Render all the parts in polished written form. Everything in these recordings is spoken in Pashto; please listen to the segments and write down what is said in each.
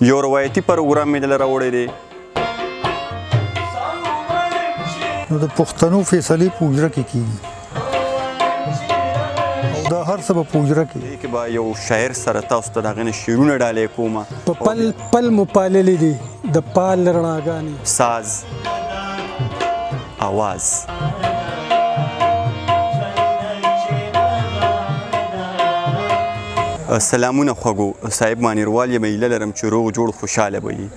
یو روایتي پروګرام مې دلته راوړی دی. نو د پښتنو فیصلې په حجره کې کېږي او دا هر څه به په حجره کې. دې کې به یو شاعر سره تاسو ته د هغې نه شعرونه ډالۍ کومه. په پل پل مو پاللې دي د پال رڼاګانې، ساز، آواز. سلامونه خوږو صاحب، مانیروال یم. ایله لرم چې روغ جوړ خوشحاله به وي.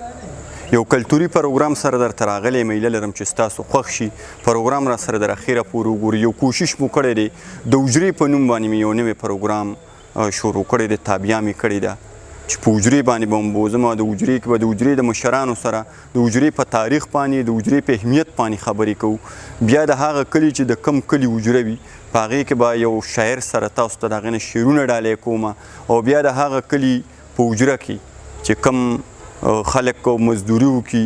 یو کلتوري پروګرام سره درته راغلی یم. ایله لرم چې ستاسو خوښ شي. پروګرام را سره در اخیره پورې وګورئ. یو کوشش مو کړی دی د حجرې په نوم باندې مې یو نوی پروګرام شروع کړی دی، تابیا مې کړې ده چې په حجرې باندې به بوځم او د حجرې کې به د حجرې د مشرانو سره د حجرې په تاریخ باندې، د حجرې په اهمیت باندې خبرې کوو. بیا د هغه کلي چې د کم کلي حجره وي په هغې کې به یو شاعر سره تاسو ته د هغې نه شعرونه ډالۍ کومه، او بیا د هغه کلي په حجره کې چې کم خلک مزدوري وکړي،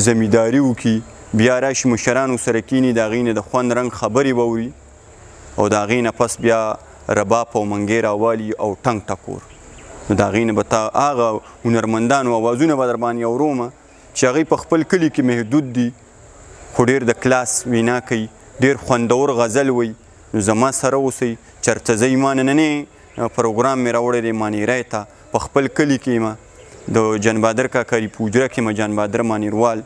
زمینداري وکړي، بیا راشي مشرانو سره کیني، د هغې نه د خوند رنګ خبرې واوري، او د هغې نه پس بیا رباب او منګې راوالي او ټنګ ټکور. نو د هغې نه به تا هغه هنرمندانو اوازونه به در باندې اورم چې هغوی په خپل کلي کې محدود دي، خو ډېر د کلاس وینا کوي، ډېر خوندور غزل وی. نو زما سره اوسئ. چېرته زه ما نننی پروګرام مې راوړی دی مانیری ته، په خپل کلي کې یم د جان بادر کاکاري په حجره کې یم. جان بادر مانیروال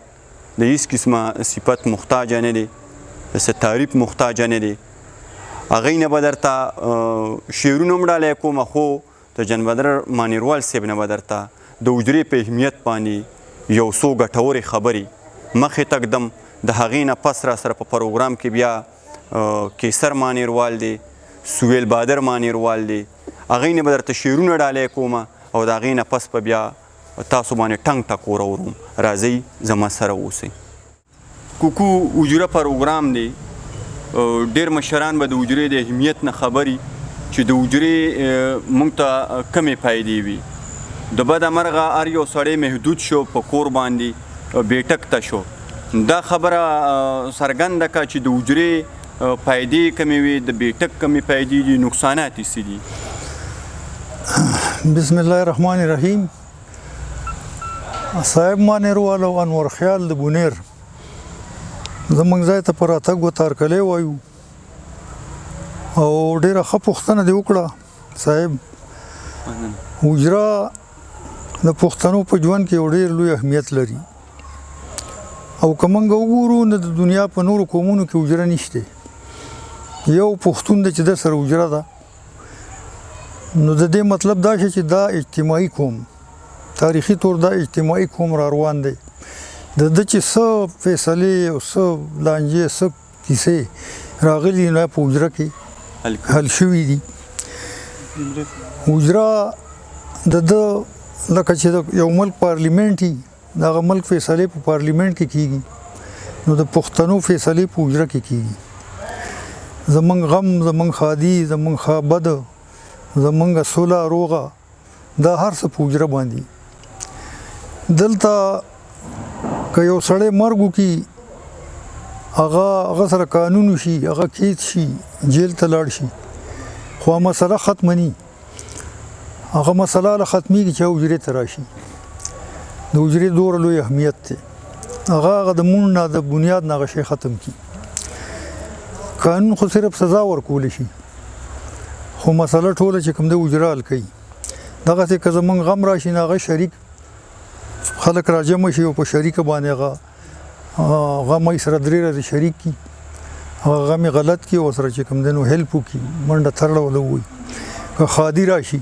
د هېڅ قسمه صفت محتاجه نه دی، د څه تعریف محتاجه نه دی. هغوی نه به درته شعرونه هم ډالۍ کوم، خو د جان بادر مانیروال صاحب نه به درته د حجرې په اهمیت باندې یو څو ګټورې خبرې مخې تږدم. د هغې نه پس را سره په پروګرام کې بیا کیسر مانیروال دی، سویل بادر مانیروال دی، هغوی نه به درته شعرونه ډالۍ کوم، او د هغې نه پس به بیا تاسو باندې ټنګ ټکور اورم. راځئ زما سره اوسئ. کوکو حجره پروګرام دی. ډېر مشران به د حجرې د اهمیت نه خبري چې د حجرې موږ ته کمې فایدې وي. د بده مرغه هر یو سړی محدود شو، په کور باندې بیټک ته شو. دا خبره څرګنده کړه چې د حجرې فایدې کمې وي، د بیټک کمې فایدې دي، نقصانات یې څه دي؟ بسم الله الرحمن الرحیم. صاحب مانیروال او انور خیال د بونیر زمونږ ځای ته په راتګ وتارکلی وایو، او ډېره ښه پوښتنه دې وکړه صاحب. حجره د پښتنو په ژوند کې یو ډېر لوی اهمیت لري، او که موږ وګورو نو د دنیا په نورو قومونو کې حجره نشته. یو پښتون دی چې د سره حجره ده، نو د دې مطلب دا شي چې دا اجتماعي قوم، تاریخي طور دا اجتماعي قوم را روان دی. د ده چې څه فیصلې او څه لانجې، څه کیسې راغلي نه په حجره کې حل شوي دي. حجره د ده لکه چې یو ملک پارلیمنټ وي، د هغه ملک فیصلې په پارلیمنټ کې کېږي، نو د پښتنو فیصلې په حجره کې کېږي. زمونږ غم، زمونږ ښادي، زمونږ ښه بد، زمونږ سوله روغه، دا هر څه په حجره باندې. دلته که یو سړی مرګ وکړي، هغه سره قانون شي، هغه کیس شي، جیل ته لاړ شي، خو مسله ختمه ني. هغه مسله له ختمېږي چې حجرې ته راشي. د حجرې دومره لوی اهمیت دی. هغه د مونږ نه، د بنیاد نه هغه شی ختم کړي. قانون خو صرف سزا ورکولی شي، خو مسله ټوله چې کوم د حجره حل کوي. دغسې که زمونږ غم راشي نو هغه شریک خلک راجمع شي او په شریکه باندې هغه غم یې سره درې ورځې شریک کړي، هغه غم یې غلط کړي او سره چې کوم دی نو هیلپ وکړي، منډه ترړه ورته ووایي. که ښادي راشي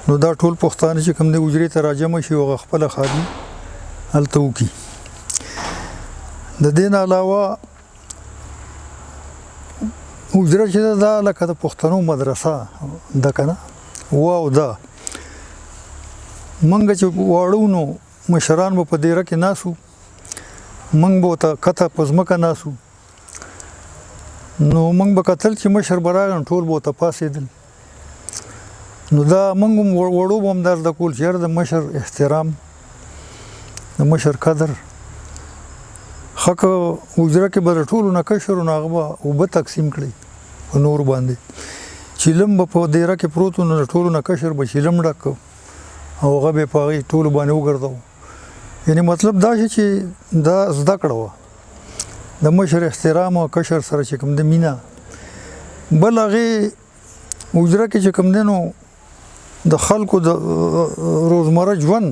نو دا ټول پښتانه چې کوم دی حجرې ته راجمع شي او هغه خپله ښادي هلته وکړي. د دې نه علاوه حجره چې ده لکه د پښتنو مدرسه ده که نه، واو ده. موږ چې واړو نو مشران به په دیره کې ناسو، موږ به ورته کته په ځمکه ناسو، نو موږ به کتل چې مشر به راغی ټول به ورته پاڅېدل. نو دا موږ هم وړو به هم دا زده کول چې یاره د مشر احترام، د مشر قدر. ښه که حجره کې به د ټولو نه کشر نو هغه به اوبه تقسیم کړي په نور باندې. چیلم به په دیره کې پروت و نو د ټولو نه کشر به چیلم ډک او هغه به په هغې ټولو باندې وګرځوو. یعنې مطلب دا چې دا زده کړه وه د مشر احترام او کشر سره چې کوم د مینه. بل هغې حجره کې چې کوم دی نو د خلکو د روزمره ژوند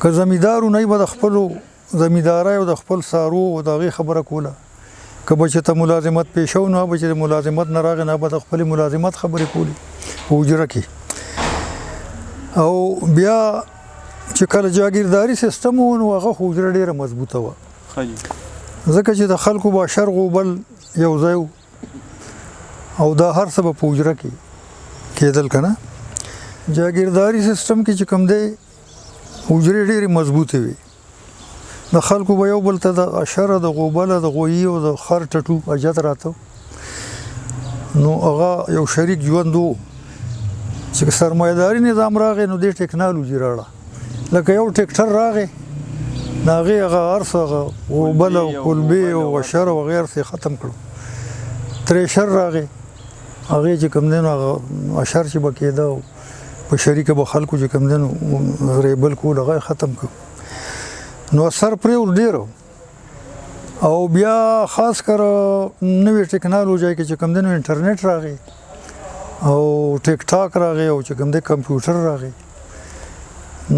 که زمیندارو نه به د خپلو زمیندارۍ او د خپل څارو او د هغې خبره کوله. که به چې ته ملازمت پیشه و نو به چې د ملازمت نه راغې نه به د خپلې ملازمت خبرې کولې په حجره کې. او بیا چې کله جاګیرداري سیستم و نو هغه حجره ډېره مضبوطه وه ځکه چې د خلکو به شرق و بل یو ځای و او دا هر څه به په حجره کې کېدل که نه. جاګیرداري سیستم کې چې کوم دی حجرې ډېرې مضبوطې وي. د خلکو به یو بل ته د اشره د غوبله د غویي او د خر ټټو اجت راته نو هغه یو شریک ژوند و. چې سرمایه‌داري نظام راغی نو دې ټکنالوژي راړه لکه یو ټکټر راغی د هغې هغه هر څه هغه غوبله او کلبې او اشر او غیر څه ختم کړو. تریشر راغی هغې چې کوم دی نو هغه اشر چې به کېده او په شریکه به خلکو چې کوم دی نو ریبل کول هغه ختم کړو. نو اثر پرې ور ډېر او بیا خاص کر نوې ټکنالوژي کې چې کوم دی نو انټرنیټ راغی او ټیک ټاک راغی او چې کوم دی کمپیوټر راغی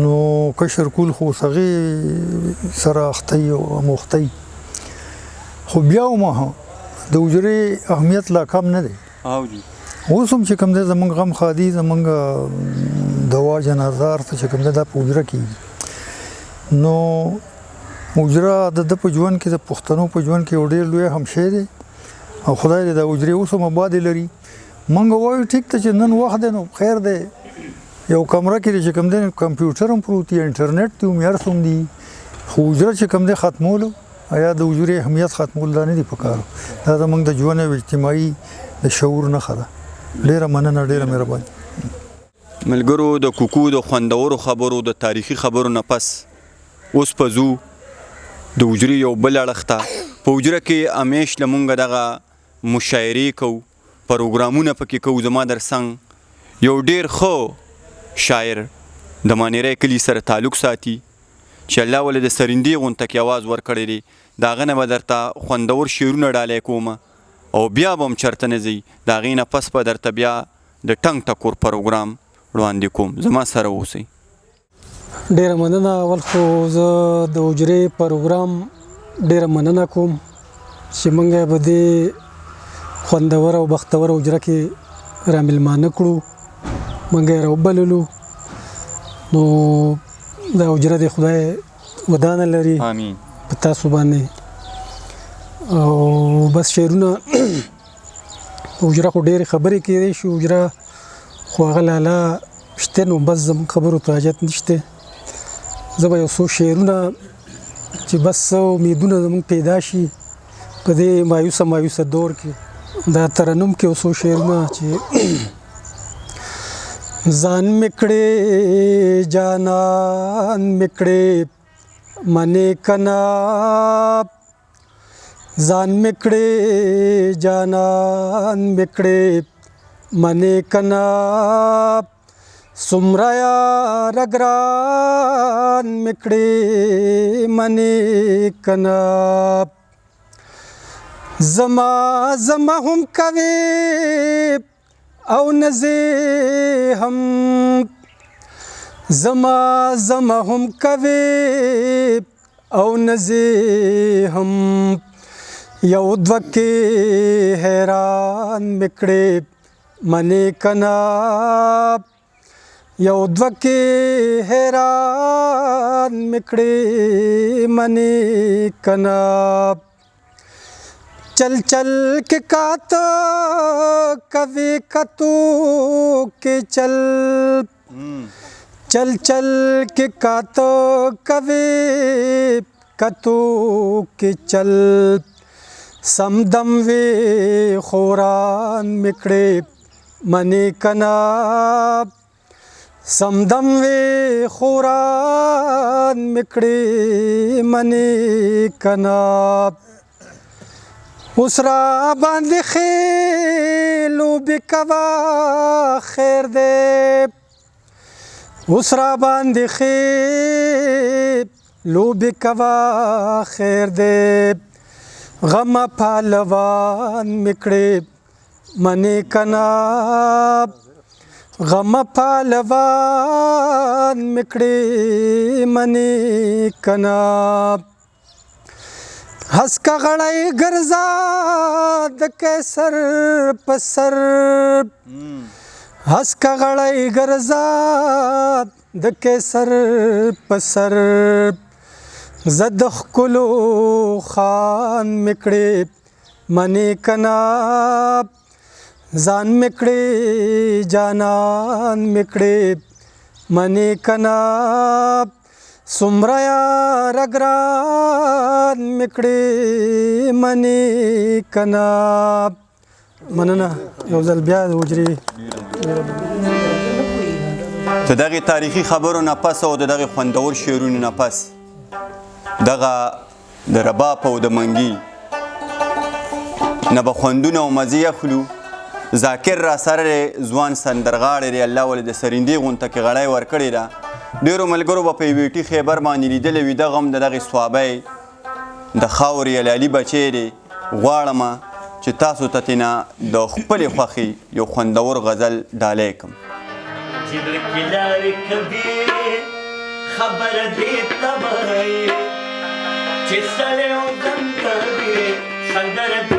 نو کشر کول خو هغې سره اختی او اموختی. خو بیا هم د حجرې اهمیت لا کم نه دی. اوس هم چې کوم دی زمونږ غم خادي زمونږ دوا جنازه هر څه چې کوم دی دا په حجره کېږي. نو حجره د ده په ژوند کې د پښتنو په ژوند کې یو ډېر لوی همشی دی او خدای دې د حجرې اوس هم آباد لري. موږ وایو ټیک ته چې نن وخت دی نو خیر دی یو کمره کې چې کوم دی کمپیوټر هم پروت دی انټرنیټ دی هم هر څه هم دي خو حجره چې کوم دی ختمولو یا د حجرې اهمیت ختمول دا نه دي په کار. دا زموږ د ژوند یو اجتماعي د شعور نښه ده. ډېره مننه ډېره مهرباني. ملګرو د کوکو د خوندورو خبرو د تاریخي خبرو نه پس اوس په ځو د حجرې یو بل اړخ ته. په حجره کې همیش له مونږ دغه مشاعرې کوو پروګرامونه پکې کوو. زما در څنګ یو ډېر ښه شاعر د مانیری کلي سره تعلق ساتي چې الله ولې د سرندې غونته کې اواز ورکړی دی. د هغه نه به درته خوندور شعرونه ډالۍ کوم او بیا به هم چېرته نه ځئ. د هغې نه پس به درته بیا د ټنګ ټکور پروګرام وړاندې کوم. زما سره اوسئ. ډیره مننه. اول خو زه د حجرې پروګرام ډیره مننه کوم چې موږ به دې خوندور او بختور حجره کې رامیلمانه کړو موږ یې راوبللو. نو دا حجره دې خدای ودانه لري آمین په تاسو باندې. او بس شعرونه حجره خو ډېرې خبرې کېدی شي حجره خو هغه لاله شته نو بس زموږ خبرو ته حاجت نشته. زه به یو څو شعرونه چې بس امیدونه زموږ پیدا شي په دې مایوسه دور کې دا ترنم کې یو څو شعرونه چې ځان مکړې جانان مکړې منې کنا ځان مکړې جانان مکړې منې کنا سمرا یار ګران مکړې منې کنا زما هم کوي او نزه هم زما هم کوي او نزه هم یو دوکه حیران مکړې منې کنا یو دوکه حیران مکړې منې کنا चल चल के कात कवि कतु के चल चल चल के कात कवि कतु के चल समदम वे खोरान मिकड़े मने कना समदम वे खोरान मिकड़े मने कना उसरा बांध खेलू बिकवा खैर दे اوس را باندې خیب لوبې کوه خیر دی غم پهلوان مې کړې منې کنا غم پهلوان مې کړې منې کنا هسکه غړی ګرځا د کیسر په سر هسکه غړی ګرځا د کیسر په سر زه د ښکلو خان مې کړې منې کنا ځان مې کړې جانان مې کړې منې کنا څومره یاره ګران مې کړې منې کنا مننه یو ځل بیا د حجرې د دغې تاریخي خبرو نه پس او د دغې خوندور شعرونو نه پس دغه د رباب او د منګي نه به خوندونه او مزې اخلو ذاکر را سره ځوان سندرغاړی دی الله ولې د سرندې غونته کې غړی ورکړې ده ډېرو ملګرو به په یوې ټي خیبر باندې لیدلی وي دغه هم د دغې صوابی د خاورې الالي بچی دی غواړم چې تاسو ته ترېنه د خپلې خوښې یو خوندور غزل ډالۍ کړم چې د کلارې کوي خبره دې ته وایي چې سړی او غم کوي سندره